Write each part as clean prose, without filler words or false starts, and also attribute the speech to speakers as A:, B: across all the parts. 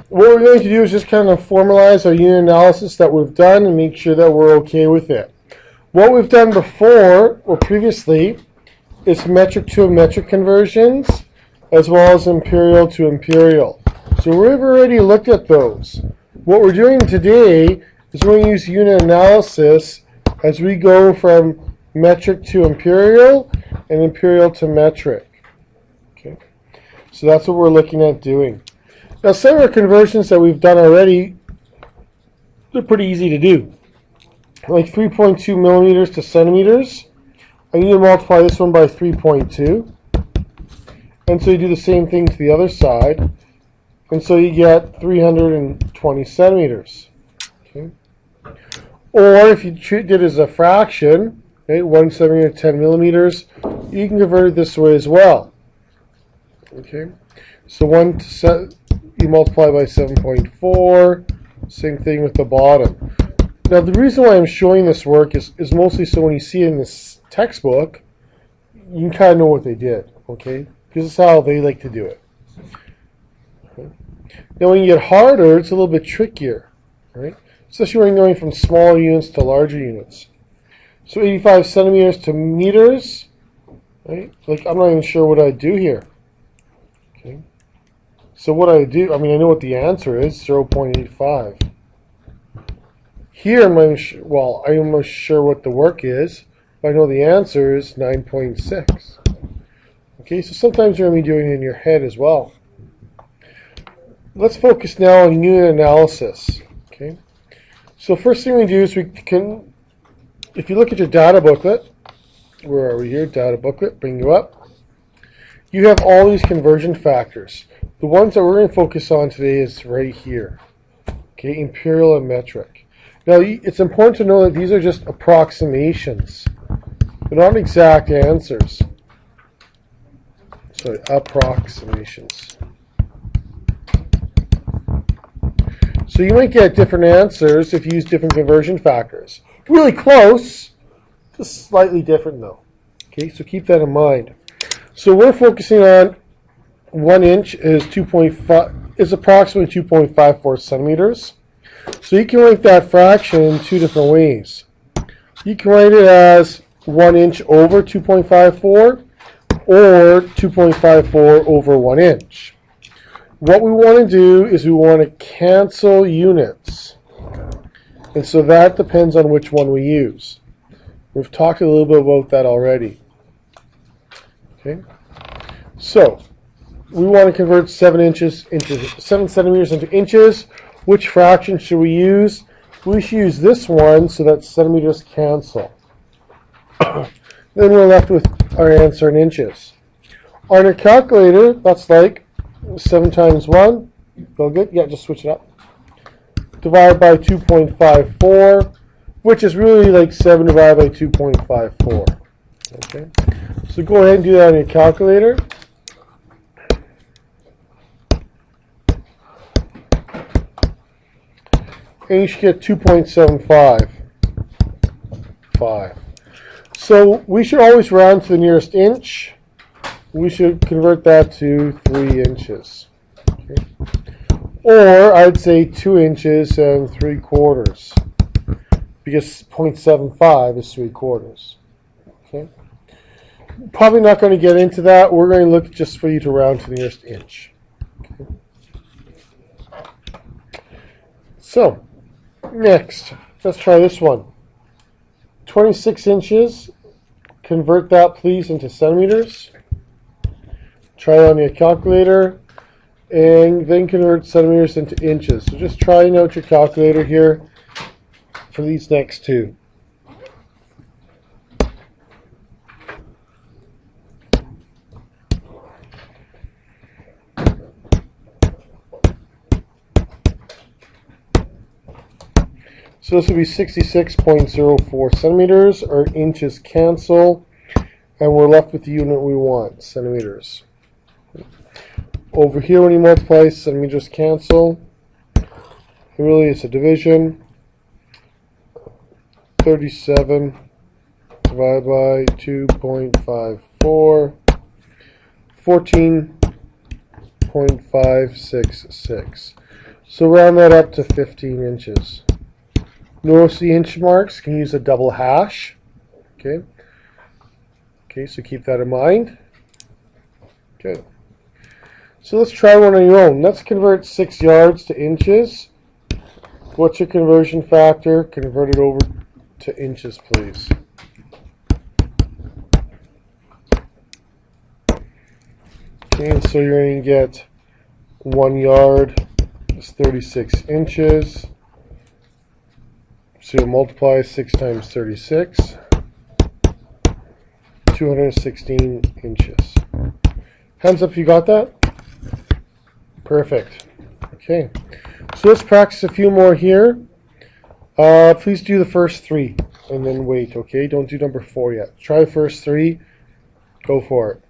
A: what we're going to do is just kind of formalize our unit analysis that we've done and make sure that we're okay with it. What we've done before or previously is metric to metric conversions as well as imperial to imperial. So we've already looked at those. What we're doing today is we're going to use unit analysis as we go from metric to imperial and imperial to metric. Okay, so that's what we're looking at doing. Now, some of our conversions that we've done already, they're pretty easy to do. Like 3.2 millimeters to centimeters. I need to multiply this one by 3.2. And so you do the same thing to the other side. And so you get 320 centimeters. Okay. Or if you treat it as a fraction, okay, 1 centimeter, 10 millimeters, you can convert it this way as well. Okay. So you multiply by 7.4. Same thing with the bottom. Now the reason why I'm showing this work is mostly so when you see it in this textbook, you can kind of know what they did. Okay. Because this is how they like to do it. Okay. Now when you get harder, it's a little bit trickier, right? Especially when you're going from smaller units to larger units. So 85 centimeters to meters, right? Like I'm not even sure what I'd do here. Okay. So what I do, I mean, I know what the answer is, 0.85. Here, I'm not sure what the work is, but I know the answer is 9.6. Okay, so sometimes you're going to be doing it in your head as well. Let's focus now on unit analysis. Okay, so first thing we do is if you look at your data booklet, where are we here? Data booklet, bring you up. You have all these conversion factors. The ones that we're going to focus on today is right here. Okay, imperial and metric. Now, it's important to know that these are just approximations. They're not exact answers. Sorry, approximations. So you might get different answers if you use different conversion factors. Really close, just slightly different though. Okay, so keep that in mind. So we're focusing on 1 inch is approximately 2.54 centimeters. So you can write that fraction in two different ways. You can write it as 1 inch over 2.54 or 2.54 over 1 inch. What we want to do is we want to cancel units. And so that depends on which one we use. We've talked a little bit about that already. Okay. So we want to convert 7 centimeters into inches. Which fraction should we use? We should use this one so that centimeters cancel. Then we're left with our answer in inches. On your calculator, that's like 7 times 1. Go good? Yeah, just switch it up. Divide by 2.54, which is really like 7 divided by 2.54. Okay. So go ahead and do that on your calculator. And you should get 2.75. So we should always round to the nearest inch. We should convert that to 3 inches. Okay. Or I'd say 2 inches and 3/4. Because 0.75 is 3/4. Okay. Probably not going to get into that. We're going to look just for you to round to the nearest inch. Okay. So, next, let's try this one. 26 inches. Convert that, please, into centimeters. Try it on your calculator. And then convert centimeters into inches. So just try out your calculator here for these next two. So this will be 66.04 centimeters. Our inches cancel, and we're left with the unit we want, centimeters. Over here, when you multiply, centimeters cancel. Really, it's a division. 37 divided by 2.54, 14.566. So round that up to 15 inches. Notice the inch marks, can use a double hash. Okay. Okay, so keep that in mind. Okay. So let's try one on your own. Let's convert 6 yards to inches. What's your conversion factor? Convert it over to inches, please. Okay, and so you're going to get 1 yard is 36 inches. So you'll multiply 6 times 36. 216 inches. Hands up if you got that. Perfect. Okay. So let's practice a few more here. Please do the first 3 and then wait, okay? Don't do number 4 yet. Try the first 3. Go for it.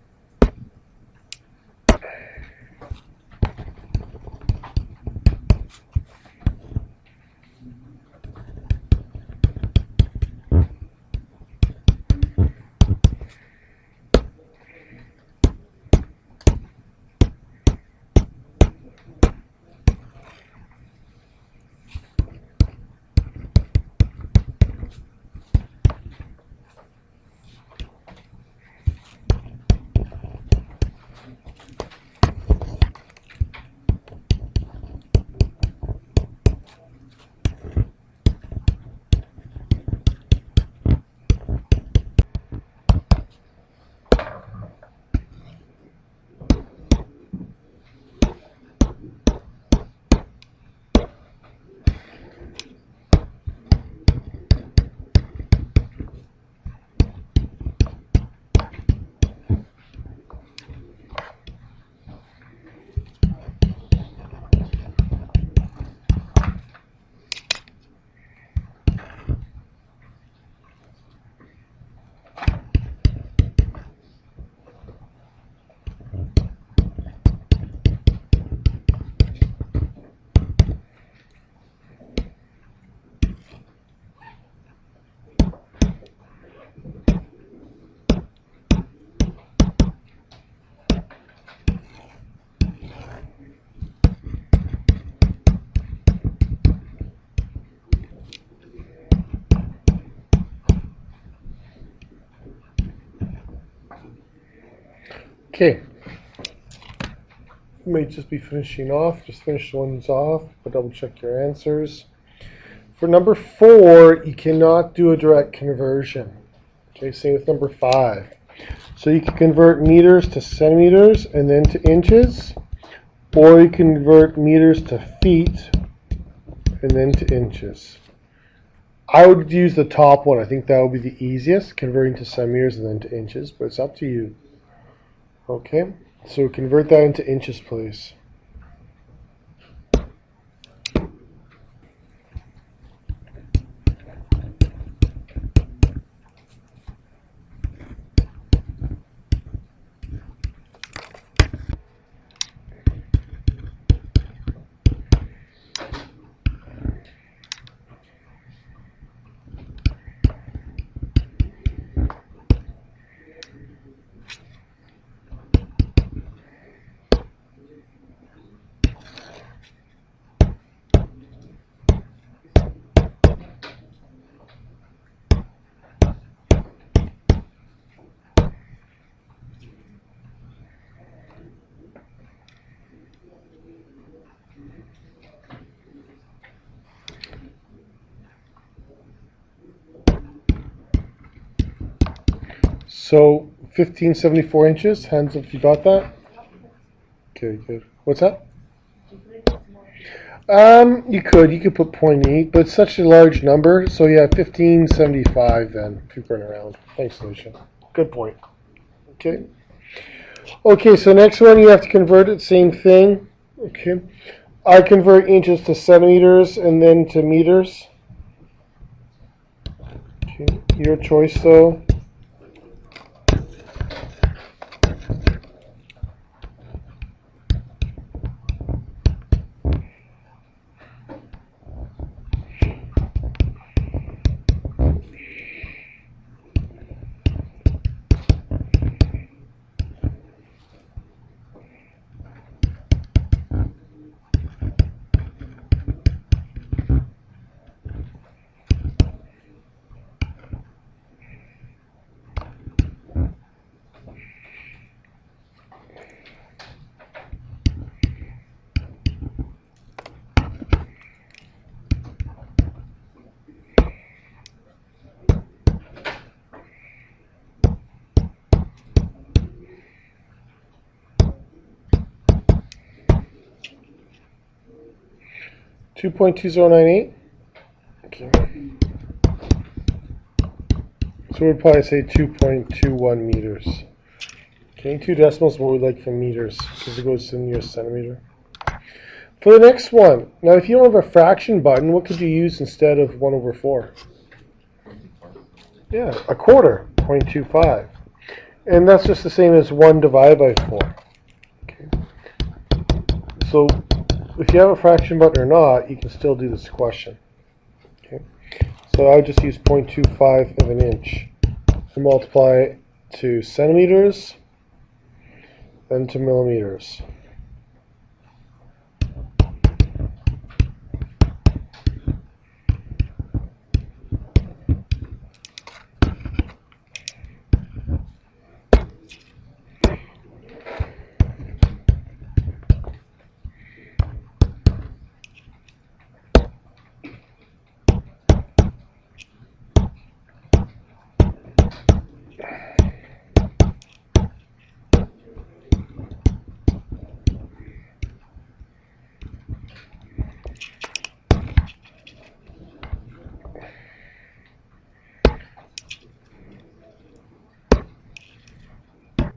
A: Okay. You may just be finishing off. Just finish the ones off, but double check your answers. For number 4, you cannot do a direct conversion. Okay, same with number 5. So you can convert meters to centimeters and then to inches, or you can convert meters to feet and then to inches. I would use the top one. I think that would be the easiest, converting to centimeters and then to inches, but it's up to you. Okay, so convert that into inches, please. So 1574 inches, hands up if you got that. Okay, good. What's that? You could put 0.8, but it's such a large number, so yeah, 1575 then, if you're going around. Thanks, Lucia. Good point. Okay. Okay, so next one you have to convert it, same thing. Okay. I convert inches to centimeters and then to meters. Okay, your choice though. 2.2098. Okay. So we'd probably say 2.21 meters. Okay, 2 decimals is what we like for meters because it goes to the nearest centimeter. For the next one, now if you don't have a fraction button, what could you use instead of 1 over 4? Yeah, a quarter, 0.25. And that's just the same as 1 divided by 4. Okay. So if you have a fraction button or not, you can still do this question. Okay. So I would just use 0.25 of an inch and multiply it to centimeters, then to millimeters.